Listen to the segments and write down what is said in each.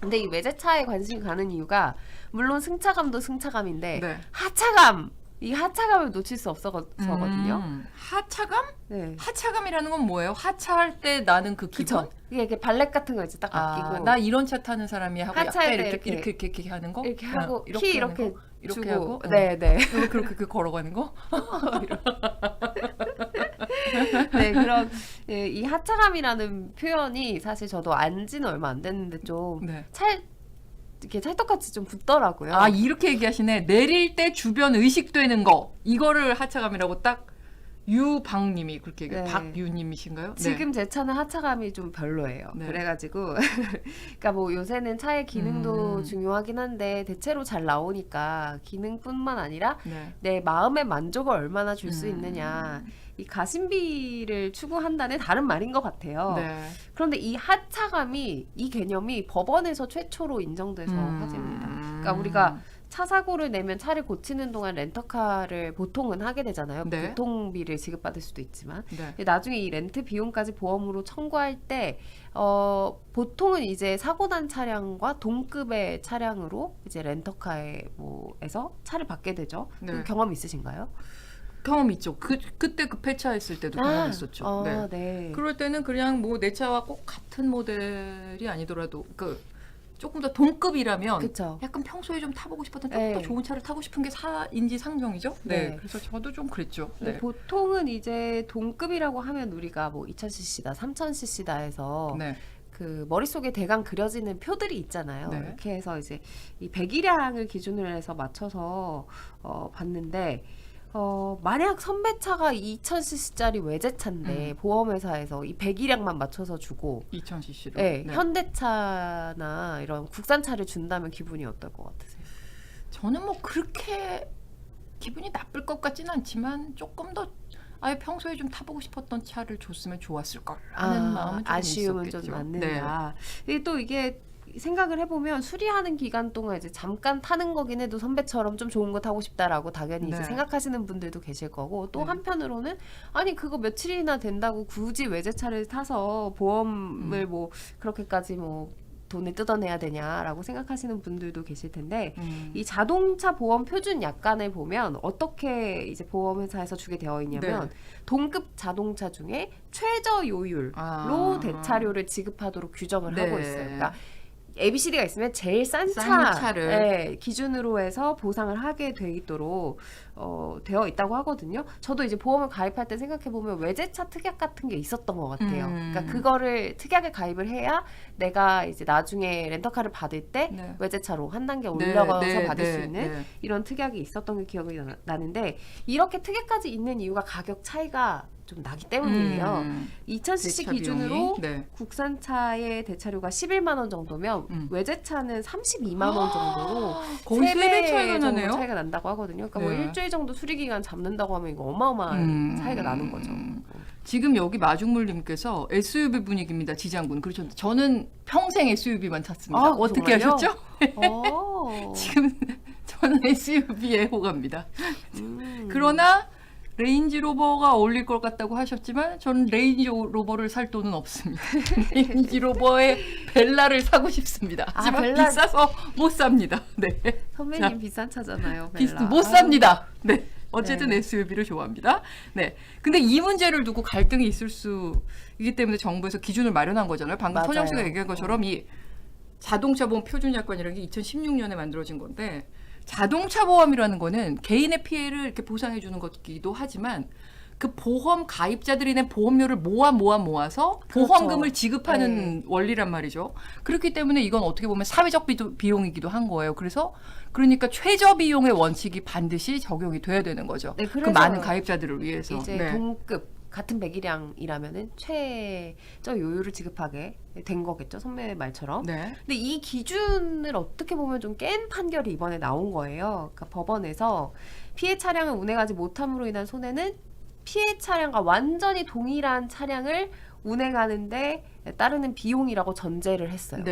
근데 이 외제차에 관심이 가는 이유가 물론 승차감도 승차감인데 네. 하차감! 이 하차감을 놓칠 수 없어서거든요. 하차감? 네. 하차감이라는 건 뭐예요? 하차할 때 나는 그 기분? 그쵸. 이게 발렛 같은 거 이제 딱 맡기고 나 이런 차 타는 사람이 하고 하차할 약간 때 이렇게 하는 거? 이렇게 하고 이렇게 키 하는 이렇게 거? 이렇게 주고 하고? 네네. 그렇게 걸어가는 거? 네, 그런 이 하차감이라는 표현이 사실 저도 안지는 얼마 안 됐는데 좀 네. 이렇게 찰떡같이 좀 붙더라고요. 이렇게 얘기하시네. 내릴 때 주변 의식되는 거. 이거를 하차감이라고 딱 유방님이 그렇게 얘기해요. 네. 박유님이신가요? 지금 제 차는 하차감이 좀 별로예요. 네. 그래가지고 그러니까 뭐 요새는 차의 기능도 중요하긴 한데 대체로 잘 나오니까 기능뿐만 아니라 네. 내 마음의 만족을 얼마나 줄 수 있느냐 이 가심비를 추구한다는 다른 말인 것 같아요. 네. 그런데 이 하차감이 이 개념이 법원에서 최초로 인정돼서 화제입니다. 그러니까 우리가 차 사고를 내면 차를 고치는 동안 렌터카를 보통은 하게 되잖아요. 네. 보통비를 지급받을 수도 있지만 네. 근데 나중에 이 렌트 비용까지 보험으로 청구할 때 보통은 이제 사고 난 차량과 동급의 차량으로 이제 렌터카에 뭐에서 차를 받게 되죠. 네. 그 경험 있으신가요? 경험 있죠. 그때 그 폐차했을 때도 경험했었죠. 네. 네. 그럴 때는 그냥 뭐 내 차와 꼭 같은 모델이 아니더라도 조금 더 동급이라면 그쵸. 약간 평소에 좀 타보고 싶었던 조금 네. 더 좋은 차를 타고 싶은 게 인지상정이죠. 네. 네. 그래서 저도 좀 그랬죠. 근데 네. 보통은 이제 동급이라고 하면 우리가 뭐 2000cc다, 3000cc다 해서 네. 그 머릿속에 대강 그려지는 표들이 있잖아요. 네. 이렇게 해서 이제 이 배기량을 기준으로 해서 맞춰서 봤는데 만약 선배차가 2000cc짜리 외제차인데 보험회사에서 이 배기량만 맞춰서 주고 2000cc로. 네, 현대차나 이런 국산차를 준다면 기분이 어떨 것 같으세요? 저는 뭐 그렇게 기분이 나쁠 것 같지는 않지만 조금 더 평소에 좀 타보고 싶었던 차를 줬으면 좋았을 걸 하는 마음은 좀 아쉬움은 있었겠죠. 좀 남는다. 또 이게 생각을 해보면 수리하는 기간 동안 이제 잠깐 타는 거긴 해도 선배처럼 좀 좋은 거 타고 싶다라고 당연히 이제 네. 생각하시는 분들도 계실 거고 또 네. 한편으로는 아니 그거 며칠이나 된다고 굳이 외제차를 타서 보험을 뭐 그렇게까지 뭐 돈을 뜯어내야 되냐라고 생각하시는 분들도 계실 텐데 이 자동차 보험 표준 약관을 보면 어떻게 이제 보험회사에서 주게 되어 있냐면 네. 동급 자동차 중에 최저 요율로 대차료를 지급하도록 규정을 네. 하고 있어요. 그러니까 ABCD가 있으면 제일 싼 차를 기준으로 해서 보상을 하게 돼 있도록 되어 있다고 하거든요. 저도 이제 보험을 가입할 때 생각해보면 외제차 특약 같은 게 있었던 것 같아요. 그러니까 그거를 특약에 가입을 해야 내가 이제 나중에 렌터카를 받을 때 외제차로 한 단계 올려가서 받을 수 있는 이런 특약이 있었던 게 기억이 나는데 이렇게 특약까지 있는 이유가 가격 차이가 좀 나기 때문이에요. 2000cc 기준으로 국산차의 대차료가 11만 원 정도면 외제차는 32만 원 정도로 거의 3배 차이가 정도 나네요. 차이가 난다고 하거든요. 그러니까 뭐 일주일 정도 수리 기간 잡는다고 하면 이거 어마어마한 차이가 나는 거죠. 지금 여기 마중물님께서 SUV 분위기입니다. 지장군. 그렇죠. 저는 평생 SUV만 탔습니다. 어떻게 정말요? 하셨죠? 지금 저는 SUV 애호가입니다. 그러나 레인지로버가 어울릴 것 같다고 하셨지만 저는 레인지로버를 살 돈은 없습니다. 레인지로버의 벨라를 사고 싶습니다. 하지만 벨라... 비싸서 못 sab니다. 네. 선배님 비싼 차잖아요. 벨라. 못 삽니다. 네. 어쨌든 SUV를 좋아합니다. 네. 근데 이 문제를 두고 갈등이 있을 수이기 때문에 정부에서 기준을 마련한 거잖아요. 방금 선영 씨가 얘기한 것처럼 이 자동차 보험 표준 약관이라는 게 2016년에 만들어진 건데 자동차 보험이라는 거는 개인의 피해를 이렇게 보상해 주는 것이기도 하지만 그 보험 가입자들이 낸 보험료를 모아서 보험금을 지급하는 원리란 말이죠. 그렇기 때문에 이건 어떻게 보면 사회적 비용이기도 한 거예요. 그러니까 최저 비용의 원칙이 반드시 적용이 돼야 되는 거죠. 그 많은 가입자들을 위해서. 이제 동급 같은 배기량이라면은 최저 요율을 지급하게 된 거겠죠, 선배 말처럼. 근데 이 기준을 어떻게 보면 좀 깬 판결이 이번에 나온 거예요. 그러니까 법원에서 피해 차량을 운행하지 못함으로 인한 손해는 피해 차량과 완전히 동일한 차량을 운행하는데 따르는 비용이라고 전제를 했어요.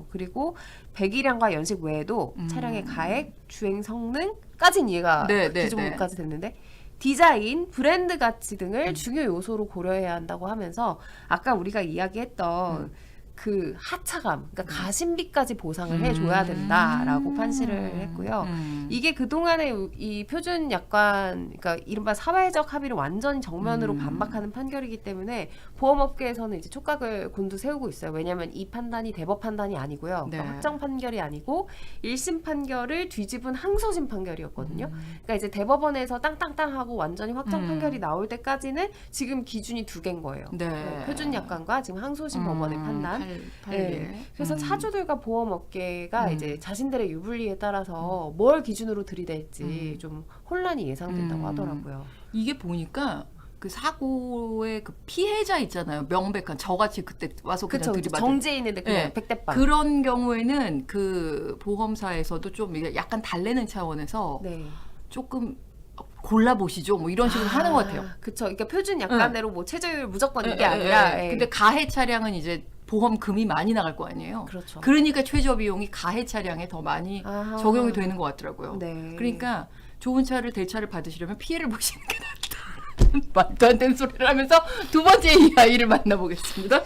그리고 배기량과 연식 외에도 차량의 가액, 주행 성능까지는 이해가 그 정도까지 됐는데 디자인, 브랜드 가치 등을 중요 요소로 고려해야 한다고 하면서 아까 우리가 이야기했던 그 하차감, 그러니까 가심비까지 보상을 해줘야 된다라고 판시를 했고요. 이게 그동안에 이 표준 약관, 그러니까 이른바 사회적 합의를 완전히 정면으로 반박하는 판결이기 때문에 보험업계에서는 이제 촉각을 곤두세우고 있어요. 왜냐하면 이 판단이 대법 판단이 아니고요. 네. 그러니까 확정 판결이 아니고 1심 판결을 뒤집은 항소심 판결이었거든요. 그러니까 이제 대법원에서 땅땅땅 하고 완전히 확정 판결이 나올 때까지는 지금 기준이 두 개인 거예요. 네. 네, 표준 약관과 지금 항소심 법원의 판단. 네. 그래서 사주들과 보험업계가 이제 자신들의 유불리에 따라서 뭘 기준으로 들이댈지 좀 혼란이 예상된다고 하더라고요. 이게 보니까 그 사고의 그 피해자 있잖아요. 명백한 저같이 그때 와서 그냥 그쵸, 들이받은 정지해 있는데 그냥 네. 백대빵. 그런 경우에는 그 보험사에서도 좀 이게 약간 달래는 차원에서 네. 조금 골라보시죠. 뭐 이런 식으로 하는 것 같아요. 그쵸. 그러니까 표준 약관대로 뭐 최저율 무조건 이게 아니라. 예. 근데 가해 차량은 이제 보험금이 많이 나갈 거 아니에요. 그렇죠. 그러니까 최저 비용이 가해 차량에 더 많이 아하. 적용이 되는 것 같더라고요. 네. 그러니까 좋은 차를 대차를 받으시려면 피해를 보시는 게 낫다. 말도 안 되는 소리를 하면서 두 번째 이야기를 만나보겠습니다.